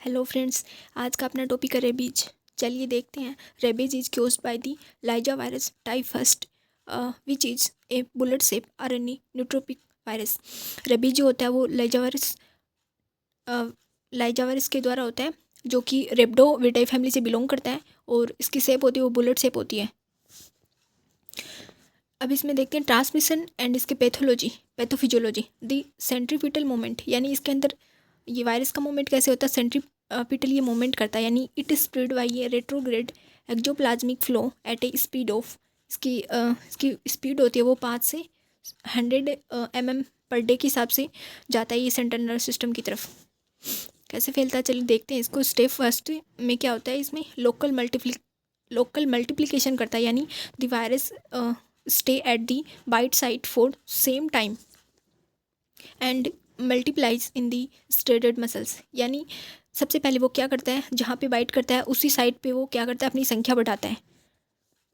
Hello friends, आज का अपना टॉपिक है रेबीज। चलिए देखते हैं। Rabies is caused by the Lyssa virus type first which is a bullet shape RNA neurotropic virus. Rabies जो होता है वो लाइजा वायरस के द्वारा होता है, जो कि रेब्डोविटाई फैमिली से बिलोंग करता है और इसकी शेप होती है वो बुलेट शेप होती है। अब इसमें देखते हैं ट्रांसमिशन एंड इसके पैथोफिजियोलॉजी। द सेंट्रीपिटल मोमेंट, यानी इसके अंदर ये वायरस का मोमेंट कैसे होता है। सेंट्रीपिटल ये मोमेंट करता है, यानी इट इज स्प्रेड बाय ये retrograde axoplasmic flow at a speed of, इसकी स्पीड होती है वो 5 से 100 mm पर डे के हिसाब से जाता है ये सेंट्रल नर्वस सिस्टम की तरफ। कैसे फैलता है चलिए देखते हैं इसको। स्टेप फर्स्ट में क्या होता है, इसमें लोकल मल्टीप्लिकेशन करता है, यानी the virus stay at the bite site for same time and multiplies in the steroid muscles। यानी सबसे पहले वो क्या करता है, जहाँ पे बाइट करता है उसी साइड पे वो क्या करता है, अपनी संख्या बढ़ाता है।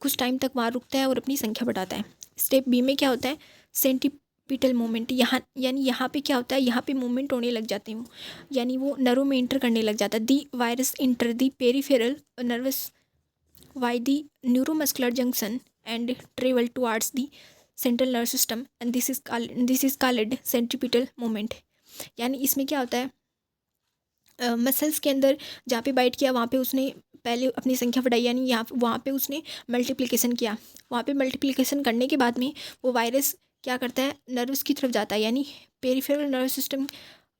कुछ टाइम तक वहाँ रुकता है और अपनी संख्या बढ़ाता है। स्टेप बी में क्या होता है, सेंट्रीपिटल मूवमेंट। यानी यहाँ पे क्या होता है, यहाँ पे मूवमेंट होने लग जाते हैं वो, यानी वो नर्व में इंटर करने लग जाता है। The virus enter the peripheral nervous via the neuromuscular junction and travel towards the central nervous system and this is called centripetal movement। यानी इसमें क्या होता है, मसल्स के अंदर जहाँ पे बाइट किया वहाँ पे उसने पहले अपनी संख्या बढ़ाई, यानी वहाँ पे उसने मल्टीप्लिकेशन किया। वहाँ पे मल्टीप्लिकेशन करने के बाद में वो वायरस क्या करता है, नर्व्स की तरफ जाता है, यानी पेरिफेरल नर्वस सिस्टम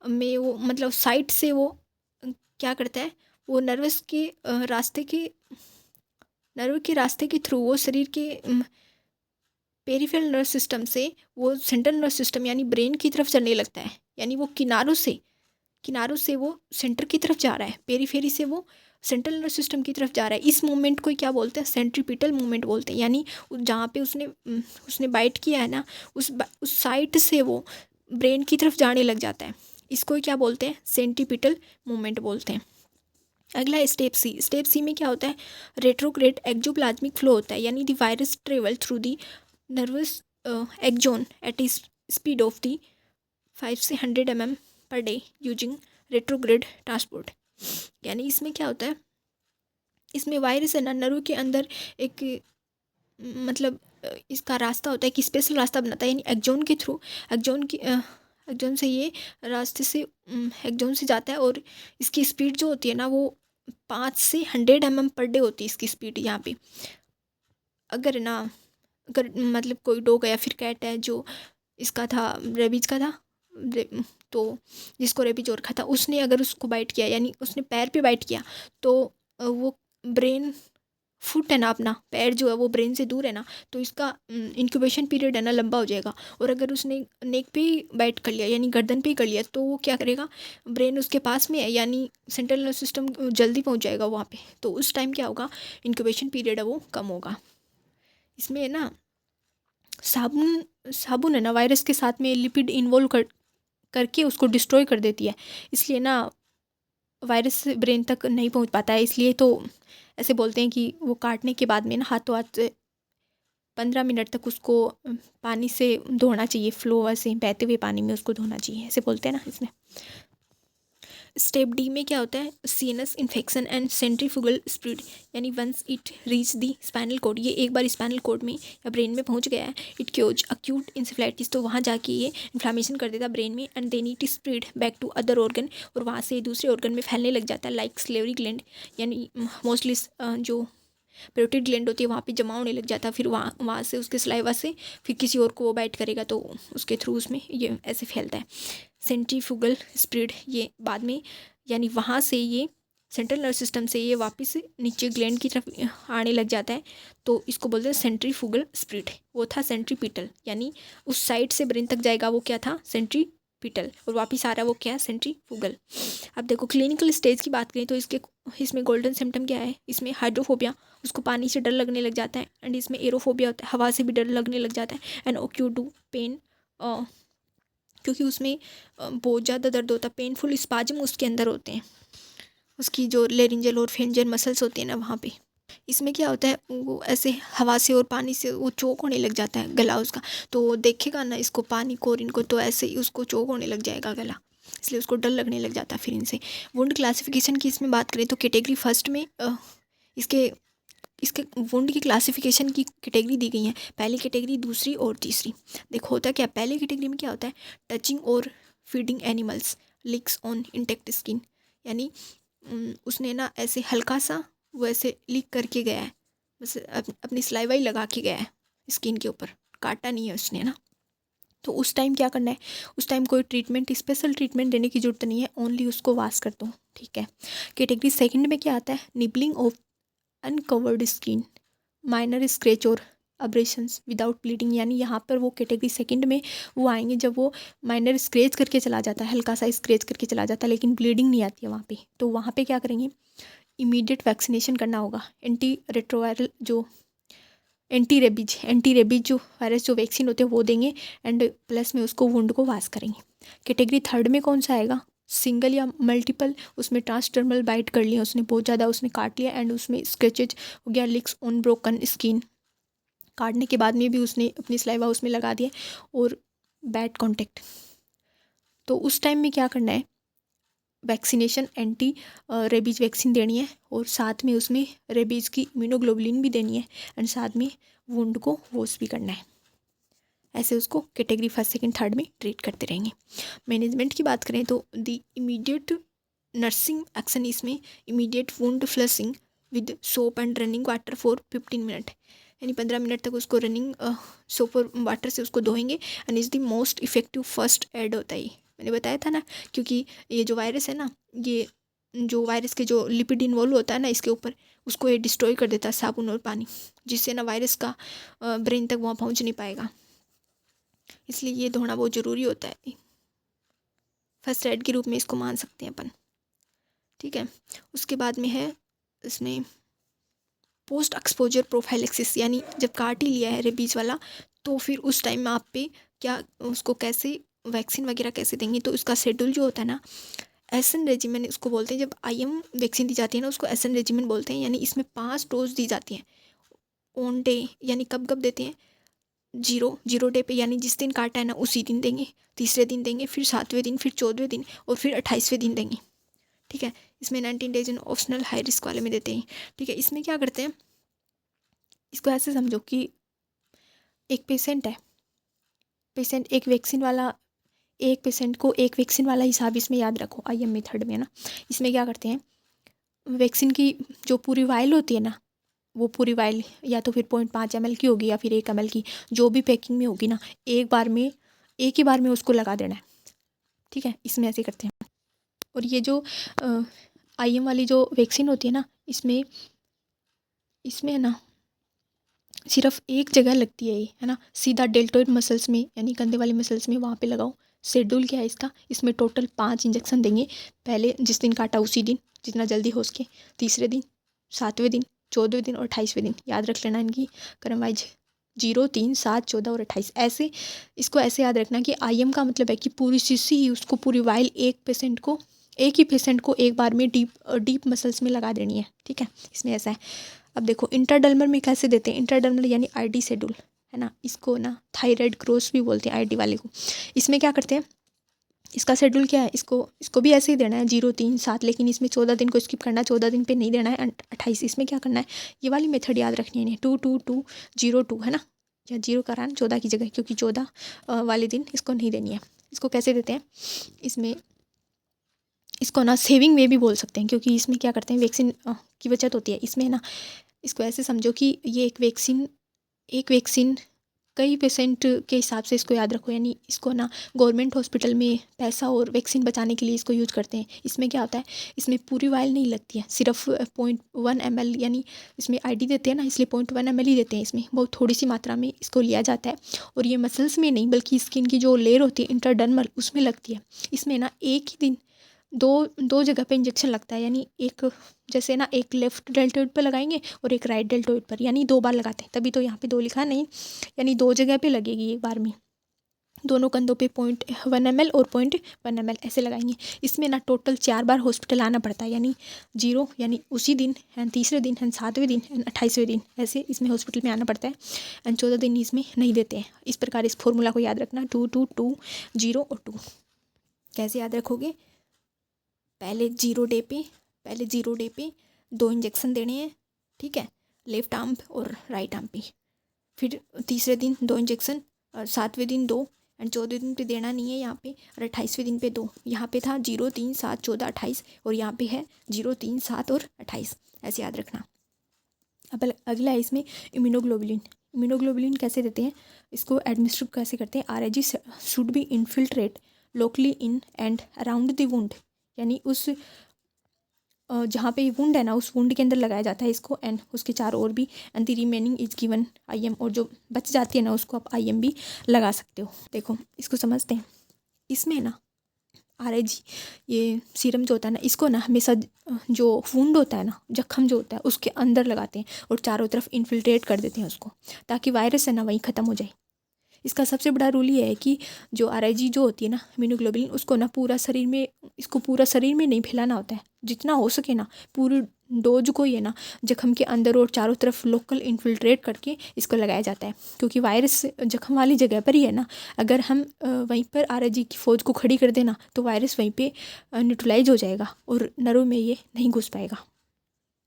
में वो मतलब साइट से वो क्या करता है, वो नर्व के रास्ते के थ्रू वो शरीर के पेरिफेरल नर्व सिस्टम से वो सेंट्रल नर्व सिस्टम यानी ब्रेन की तरफ चलने लगता है। यानी वो किनारों से वो सेंटर की तरफ जा रहा है, पेरीफेरी से वो सेंट्रल नर्व सिस्टम की तरफ जा रहा है। इस मूवमेंट को क्या बोलते हैं, सेंट्रीपिटल मूवमेंट बोलते हैं। यानी जहाँ पे उसने बाइट किया है ना, उस साइड से वो ब्रेन की तरफ जाने लग जाता है। इसको क्या बोलते हैं, सेंट्रीपिटल मूवमेंट बोलते हैं। अगला स्टेप सी में क्या होता है, रेट्रोग्रेड एक्जोप्लाज्मिक फ्लो होता है, यानी the virus travel through the nervous axon at is speed of the 5 से 100 mm per day using retrograde transport. यानी इसमें क्या होता है, इसमें वायरस है ना, नर्व के अंदर एक मतलब इसका रास्ता होता है कि स्पेशल रास्ता बनाता है, यानी एक्जोन के थ्रू एक्जोन से ये रास्ते से एक्जोन से जाता है और इसकी स्पीड जो होती है ना वो 5 से 100 mm पर डे होती है इसकी स्पीड। यहाँ पे अगर मतलब कोई डॉग या फिर कैट है जो इसका था, रेबीज का था, तो जिसको रेबीज और रखा था, उसने अगर उसको बाइट किया, यानी उसने पैर पे बाइट किया, तो वो ब्रेन फुट है ना, अपना पैर जो है वो ब्रेन से दूर है ना, तो इसका इंक्यूबेशन पीरियड है ना लंबा हो जाएगा। और अगर उसने नेक पे ही बाइट कर लिया, यानी गर्दन पे ही कर लिया, तो वो क्या करेगा, ब्रेन उसके पास में है, यानी सेंट्रल नर्वस सिस्टम जल्दी पहुंच जाएगा वहाँ पे, तो उस टाइम क्या होगा, इंक्यूबेशन पीरियड है वो कम होगा। इसमें है ना साबुन है ना, वायरस के साथ में लिपिड इन्वॉल्व करके उसको डिस्ट्रॉय कर देती है, इसलिए ना वायरस ब्रेन तक नहीं पहुंच पाता है। इसलिए तो ऐसे बोलते हैं कि वो काटने के बाद में ना हाथों हाथ 15 मिनट तक उसको पानी से धोना चाहिए, फ्लो ऐसे बहते हुए पानी में उसको धोना चाहिए, ऐसे बोलते हैं ना इसमें। स्टेप डी में क्या होता है, CNS infection and centrifugal spread, यानी once it reach the spinal cord, ये एक बार स्पाइनल कोड में या ब्रेन में पहुंच गया है, इट क्योज अक्यूट इंसेफ्लाइटिस, तो वहाँ जाके ये इन्फ्लामेशन कर देता ब्रेन में, and then it spread back to other organ, और वहाँ से दूसरे ऑर्गन में फैलने लग जाता है, लाइक स्लेवरी ग्लैंड, यानी मोस्टली जो पेरोटिड ग्लैंड होती है वहाँ पे जमा होने लग जाता है, फिर वहाँ से उसके सलाइवा से फिर किसी और को वो बाइट करेगा तो उसके थ्रू उसमें ये ऐसे फैलता है। सेंट्रीफ्यूगल स्प्रेड ये बाद में, यानी वहाँ से ये सेंट्रल नर्वस सिस्टम से ये वापस नीचे ग्लैंड की तरफ आने लग जाता है, तो इसको बोलते हैं सेंट्रीफ्यूगल स्प्रेड। वो था सेंट्रीपिटल, यानी उस साइड से ब्रेन तक जाएगा वो क्या था, सेंट्रीपिटल, और वापस आ रहा है वो क्या है, सेंट्रीफ्यूगल। अब देखो क्लिनिकल स्टेज की बात करें तो इसमें गोल्डन सिम्टम क्या है, इसमें हाइड्रोफोबिया, उसको पानी से डर लगने लग जाता है, एंड इसमें एरोफोबिया होता है, हवा से भी डर लगने लग जाता है, एंड ओक्यूटू पेन, क्योंकि उसमें बहुत ज़्यादा दर्द होता है, पेनफुल स्पाज्म उसके अंदर होते हैं, उसकी जो लेरिंजल और फेंजल मसल्स होते हैं ना वहाँ पे। इसमें क्या होता है, वो ऐसे हवा से और पानी से वो चोक होने लग जाता है गला उसका, तो देखेगा ना इसको पानी को और इनको, तो ऐसे ही उसको चोक होने लग जाएगा गला। इसलिए उसको डर लगने लग जाता है फिर इनसे। वुंड क्लासिफिकेशन की इसमें बात करें तो कैटेगरी फर्स्ट में इसके इसके वुंड की क्लासिफिकेशन की कैटेगरी दी गई है, पहली कैटेगरी, दूसरी और तीसरी। देखो होता क्या, पहली कैटेगरी में क्या होता है, टचिंग और feeding animals, लिक्स on intact skin, यानी उसने ना ऐसे हल्का सा वो ऐसे लीक करके गया है, बस अपनी सलाइवा ही लगा के गया है स्किन के ऊपर, काटा नहीं है उसने ना। तो उस टाइम क्या करना है, उस टाइम कोई ट्रीटमेंट, स्पेशल ट्रीटमेंट देने की जरूरत नहीं है, ओनली उसको वॉश कर दो, ठीक है। कैटेगरी सेकंड में क्या आता है, nibbling of uncovered skin, minor scratch और अब्रेशंस विदाउट ब्लीडिंग, यानी यहाँ पर वो कैटेगरी सेकंड में वो आएंगे जब वो माइनर स्क्रैच करके चला जाता है, हल्का सा स्क्रैच करके चला जाता है लेकिन ब्लीडिंग नहीं आती है वहाँ पे। तो वहाँ पे क्या करेंगे, इमीडिएट वैक्सीनेशन करना होगा, एंटी रेट्रोवायरल जो एंटी रेबीज जो वायरस जो वैक्सीन होते हैं वो देंगे, एंड प्लस में उसको वुंड को वाश करेंगे। कैटेगरी थर्ड में कौन सा आएगा, सिंगल या मल्टीपल, उसमें ट्रांसडर्मल बाइट कर लिया उसने, बहुत ज़्यादा उसने काट लिया एंड उसमें स्क्रैचेज हो गया, लिक्स ऑन ब्रोकन स्किन, काटने के बाद में भी उसने अपनी सलाइवा उसमें लगा दिया, और बैड कॉन्टेक्ट। तो उस टाइम में क्या करना है, वैक्सीनेशन, एंटी रेबीज वैक्सीन देनी है, और साथ में उसमें रेबीज़ की इम्यूनोग्लोबुलिन भी देनी है, एंड साथ में वुंड को वॉश भी करना है। ऐसे उसको कैटेगरी फर्स्ट सेकंड थर्ड में ट्रीट करते रहेंगे। मैनेजमेंट की बात करें तो द इमीडिएट नर्सिंग एक्शन, इसमें immediate wound flushing with soap and running water for 15 minute, यानी 15 मिनट तक उसको रनिंग सोप और वाटर से उसको धोएंगे, and is the most effective first aid होता है। मैंने बताया था ना, क्योंकि ये जो वायरस है ना, ये जो वायरस के जो लिपिड इन्वॉल्व होता है ना इसके ऊपर, उसको ये डिस्ट्रॉय कर देता है साबुन और पानी, जिससे ना वायरस का ब्रेन तक वहाँ पहुँच नहीं पाएगा, इसलिए ये धोना बहुत ज़रूरी होता है। फर्स्ट एड के रूप में इसको मान सकते हैं अपन, ठीक है। उसके बाद में है इसमें पोस्ट एक्सपोजर प्रोफाइलेक्सिस, यानी जब काट ही लिया है रेबीज वाला, तो फिर उस टाइम में आप पे क्या उसको कैसे वैक्सीन वगैरह कैसे देंगे, तो उसका शेड्यूल जो होता है ना, एसन रेजिमेंट उसको बोलते हैं। जब IM वैक्सीन दी जाती है ना, उसको एसन रेजिमेंट बोलते हैं, यानी इसमें 5 डोज दी जाती हैं ऑन डे, यानी कब कब देते हैं, जीरो डे पे, यानी जिस दिन काटा है ना उसी दिन देंगे, तीसरे दिन देंगे, फिर 7वें दिन, फिर 14वें दिन, और फिर 28वें दिन देंगे, ठीक है। इसमें 19 days in optional high risk वाले में देते हैं, ठीक है। इसमें क्या करते हैं, इसको ऐसे समझो कि एक पेशेंट है, पेशेंट एक वैक्सीन वाला, एक पेशेंट को एक वैक्सीन वाला हिसाब इसमें याद रखो, IM मेथड में ना। इसमें क्या करते हैं, वैक्सीन की जो पूरी वाइल होती है ना, वो पूरी वाइल या तो फिर 0.5 ml की होगी या फिर 1 ml की, जो भी पैकिंग में होगी ना, एक ही बार में उसको लगा देना है, ठीक है। इसमें ऐसे करते हैं। और ये जो IM वाली जो वैक्सीन होती है ना, इसमें है ना सिर्फ एक जगह लगती है, ये है ना, सीधा डेल्टोइड मसल्स में, यानी कंधे वाले मसल्स में, वहाँ पे लगाओ। शेड्यूल क्या है इसका, इसमें टोटल 5 इंजेक्शन देंगे, पहले जिस दिन काटा उसी दिन, जितना जल्दी हो सके, तीसरे दिन, 7वें दिन, 14वें दिन और 28वें दिन, याद रख लेना इनकी क्रम वाइज, 0, 3, 7, 14 और 28, ऐसे इसको ऐसे याद रखना कि IM का मतलब है कि पूरी शीशी ही उसको पूरी वाइल एक ही पेशेंट को एक बार में डीप मसल्स में लगा देनी है, ठीक है। इसमें ऐसा है। अब देखो इंटरडर्मल में कैसे देते हैं, इंटरडर्मल यानी ID शेड्यूल, है ना, इसको ना थायराइड क्रॉस भी बोलते हैं ID वाले को। इसमें क्या करते हैं, इसका शेड्यूल क्या है, इसको भी ऐसे ही देना है, 0, 3, 7, लेकिन इसमें 14 दिन को स्किप करना है, 14 दिन पे नहीं देना है, 28 इसमें क्या करना है, ये वाली मेथड याद रखनी है, 2, 2, 2, 0, 2, है ना, या 0 कराना 14 की जगह, क्योंकि 14 वाले दिन इसको नहीं देनी है। इसको कैसे देते हैं, इसमें इसको ना सेविंग वे भी बोल सकते हैं, क्योंकि इसमें क्या करते हैं, वैक्सीन की बचत होती है इसमें ना। इसको ऐसे समझो कि ये एक वैक्सीन कई पेशेंट के हिसाब से इसको याद रखो, यानी इसको ना गवर्नमेंट हॉस्पिटल में पैसा और वैक्सीन बचाने के लिए इसको यूज करते हैं। इसमें क्या होता है, इसमें पूरी वाइल नहीं लगती है, सिर्फ 0.1 ml, यानी इसमें ID देते हैं ना, इसलिए 0.1 ml ही देते हैं, इसमें बहुत थोड़ी सी मात्रा में इसको लिया जाता है, और ये मसल्स में नहीं बल्कि स्किन की जो लेयर होती है इंटरडर्मल, उसमें लगती है। इसमें ना एक ही दिन दो जगह पे इंजेक्शन लगता है, यानी एक जैसे ना एक लेफ्ट डेल्टोइड पर लगाएंगे और एक राइट डेल्टोइड पर, यानी 2 बार लगाते हैं, तभी तो यहाँ पे 2 लिखा नहीं, यानी 2 जगह पे लगेगी एक बार में, दोनों कंधों पे 0.1 ml और 0.1 ml ऐसे लगाएंगे। इसमें ना टोटल 4 बार हॉस्पिटल आना पड़ता है, यानी 0 यानी उसी दिन, एंड तीसरे दिन, एंड 7वें दिन, एंड 28वें दिन, ऐसे इसमें हॉस्पिटल में आना पड़ता है, एंड 14 दिन इसमें नहीं देते हैं। इस प्रकार इस फॉर्मूला को याद रखना, 2, 2, 2, 0 और 2। कैसे याद रखोगे? पहले 0 डे पे 2 इंजेक्शन देने हैं, ठीक है, लेफ्ट आर्म और राइट आर्म पे। फिर तीसरे दिन 2 इंजेक्शन, और 7वें दिन 2, एंड 14वें दिन पे देना नहीं है यहाँ पे, और 28वें दिन पे 2। यहाँ पे था 0, 3, 7, 14, 28, और यहाँ पे है 0, 3, 7 और 28। ऐसे याद रखना। अब अगला है इसमें इम्यूनोग्लोबुलिन। इम्यूनोग्लोबुलिन कैसे देते हैं, इसको एडमिनिस्ट्रेट कैसे करते हैं? RIG should be infiltrate locally in and around the wound, यानी उस जहाँ पे वुंड है ना, उस वुंड के अंदर लगाया जाता है इसको, एंड उसके चारों ओर भी, and the remaining is given IM, और जो बच जाती है ना उसको आप IM भी लगा सकते हो। देखो इसको समझते हैं। इसमें ना RIG, ये सीरम जो होता है ना, इसको ना हमेशा जो वुंड होता है ना, जख्म जो होता है उसके अंदर लगाते हैं और चारों तरफ इन्फिल्ट्रेट कर देते हैं उसको, ताकि वायरस है ना वहीं ख़त्म हो जाए। इसका सबसे बड़ा रूल ये है कि जो RIG जो होती है ना, इम्यूनोग्लोबुलिन, उसको ना पूरा शरीर में नहीं फैलाना होता है। जितना हो सके ना पूरी डोज को ये ना जख्म के अंदर और चारों तरफ लोकल इन्फिल्ट्रेट करके इसको लगाया जाता है, क्योंकि वायरस जख्म वाली जगह पर ही है ना। अगर हम वहीं पर RIG की फ़ौज को खड़ी कर देना तो वायरस वहीं पे न्यूट्रलाइज हो जाएगा और नरों में ये नहीं घुस पाएगा।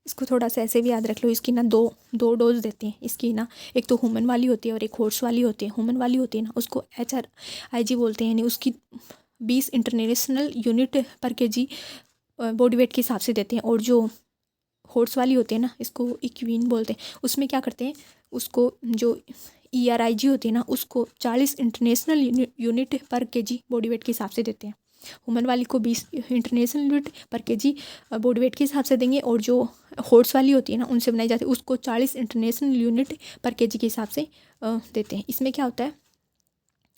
इसको थोड़ा सा ऐसे भी याद रख लो। इसकी ना दो डोज देते हैं इसकी ना, एक तो ह्यूमन वाली होती है और एक हॉर्स वाली होती है। ह्यूमन वाली होती है ना उसको HRIG बोलते हैं, यानी उसकी 20 इंटरनेशनल यूनिट पर kg बॉडी वेट के हिसाब से देते हैं। और जो हॉर्स वाली होती है ना, इसको इक्विन बोलते हैं। उसमें क्या करते हैं, उसको जो ERIG होती है ना उसको 40 इंटरनेशनल यूनिट पर kg बॉडी वेट के हिसाब से देते हैं। ह्यूमन वाली को 20 इंटरनेशनल यूनिट पर kg बॉडी वेट के हिसाब से देंगे, और जो हॉर्स वाली होती है ना उनसे बनाई जाती है उसको 40 इंटरनेशनल यूनिट पर kg के हिसाब से देते हैं। इसमें क्या होता है,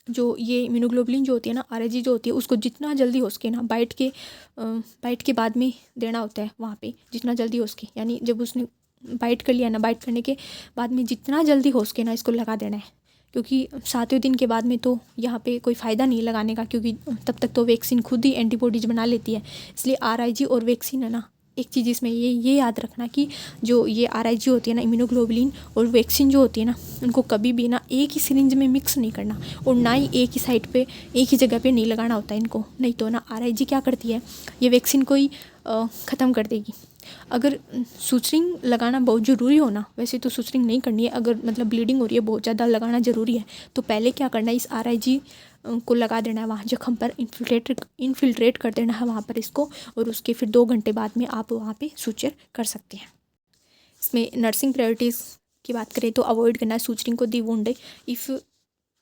जो ये इम्यूनोग्लोबुलिन जो होती है ना, RIG जो होती है, उसको जितना जल्दी हो सके ना बाइट के बाद में देना होता है वहाँ पे, जितना जल्दी हो सके। यानी जब उसने बाइट कर लिया ना, बाइट करने के बाद में जितना जल्दी हो सके ना इसको लगा देना है, क्योंकि 7वें दिन के बाद में तो यहाँ पे कोई फ़ायदा नहीं लगाने का, क्योंकि तब तक तो वैक्सीन खुद ही एंटीबॉडीज बना लेती है। इसलिए RIG और वैक्सीन है ना, एक चीज़ इसमें ये याद रखना कि जो ये RIG होती है ना, इम्यूनोग्लोबुलिन, और वैक्सीन जो होती है ना, उनको कभी भी ना एक ही सिरिंज में मिक्स नहीं करना, और ना ही एक ही साइड पे एक ही जगह पे नहीं लगाना होता है इनको। नहीं तो ना RIG क्या करती है, ये वैक्सीन को ही ख़त्म कर देगी। अगर सुचरिंग लगाना बहुत ज़रूरी हो ना, वैसे तो सुचरिंग नहीं करनी है, अगर मतलब ब्लीडिंग हो रही है बहुत ज़्यादा, लगाना ज़रूरी है, तो पहले क्या करना है, इस RIG को लगा देना है वहाँ जख्म पर, इन्फिल्ट्रेट कर देना है वहाँ पर इसको, और उसके फिर 2 घंटे बाद में आप वहाँ पे सुचर कर सकते हैं। इसमें नर्सिंग प्रायोरिटीज़ की बात करें तो अवॉइड करना है सुचरिंग को the wound. If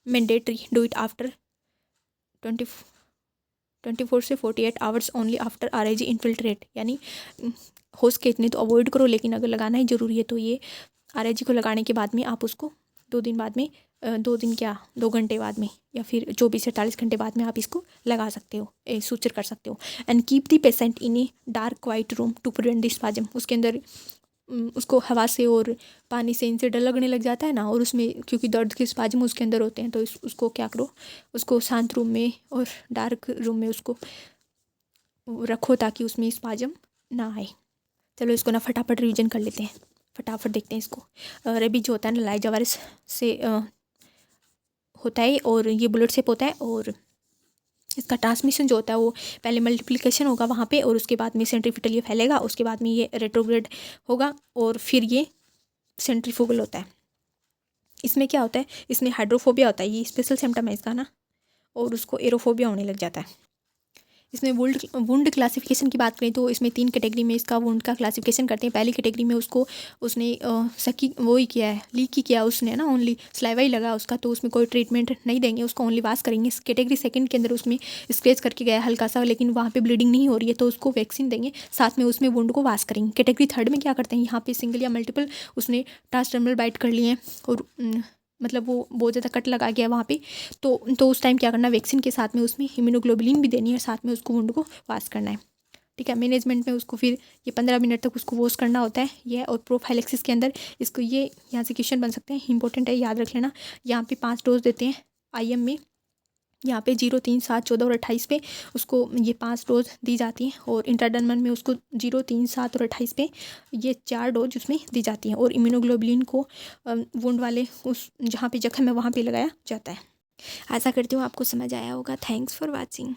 mandatory do it after 24 से 48 hours only after RIG infiltrate, यानी हो सके इतने तो अवॉइड करो, लेकिन अगर लगाना ही ज़रूरी है तो ये RIG को लगाने के बाद में आप उसको 2 दिन बाद में 2 घंटे बाद में, या फिर 24 से 48 घंटे बाद में आप इसको लगा सकते हो, सुचर कर सकते हो। And keep the patient in a dark quiet room to prevent the spasm. उसके अंदर उसको हवा से और पानी से इनसे डर लगने लग जाता है ना, और उसमें क्योंकि दर्द के स्पाज्म उसके अंदर होते हैं, तो उसको क्या करो, उसको शांत रूम में और डार्क रूम में उसको रखो, ताकि उसमें स्पाज्म ना आए। चलो इसको ना फटाफट रिवीजन कर लेते हैं, फटाफट देखते हैं इसको। रेबीज जो होता है ना, लाइजा वायरस से होता है, और ये बुलेट शेप होता है, और इसका ट्रांसमिशन जो होता है वो पहले मल्टीप्लिकेशन होगा वहाँ पे, और उसके बाद में सेंट्रीफ्यूगल ये फैलेगा, उसके बाद में ये रेट्रोग्रेड होगा, और फिर ये सेंट्रीफ्यूगल होता है। इसमें क्या होता है, इसमें हाइड्रोफोबिया होता है, ये स्पेशल सिम्टम है इसका ना, और उसको एरोफोबिया होने लग जाता है। इसमें वुंड क्लासिफिकेशन की बात करें तो इसमें 3 कैटेगरी में इसका वुंड का क्लासिफिकेशन करते हैं। पहली कैटेगरी में उसने सकी वो ही किया है, लीक ही किया उसने ना, ओनली स्लाइवा ही लगा उसका, तो उसमें कोई ट्रीटमेंट नहीं देंगे, उसको ओनली वाश करेंगे। कैटेगरी सेकंड के अंदर उसमें स्क्रैच करके गया हल्का सा, लेकिन वहाँ पे ब्लीडिंग नहीं हो रही है, तो उसको वैक्सीन देंगे, साथ में उसमें वुंड को वाश करेंगे। कैटेगरी थर्ड में क्या करते हैं, यहाँ पे सिंगल या मल्टीपल उसने ट्रांसडर्मल बाइट कर लिए हैं, और मतलब वो बहुत ज़्यादा कट लगा गया वहाँ पे, तो उस टाइम क्या करना, वैक्सीन के साथ में उसमें इम्यूनोग्लोबुलिन भी देनी है, साथ में उसको वुंड को वाश करना है। ठीक है, मैनेजमेंट में उसको फिर ये 15 मिनट तक उसको वॉश करना होता है ये। और प्रोफाइलेक्सिस के अंदर इसको ये यहाँ से क्वेश्चन बन सकते हैं, इंपॉर्टेंट है, याद रख लेना। यहाँ पे 5 डोज देते हैं IM में, यहाँ पे 0, 3, 7, 14 और 28 पे उसको ये 5 डोज दी जाती हैं, और इंट्राडर्मल में उसको 0, 3, 7 और 28 पे ये 4 डोज उसमें दी जाती हैं। और इम्यूनोग्लोबुलिन को वुंड वाले उस जहाँ पे जख्म है वहाँ पे लगाया जाता है। आशा करती हूँ आपको समझ आया होगा। Thanks for watching.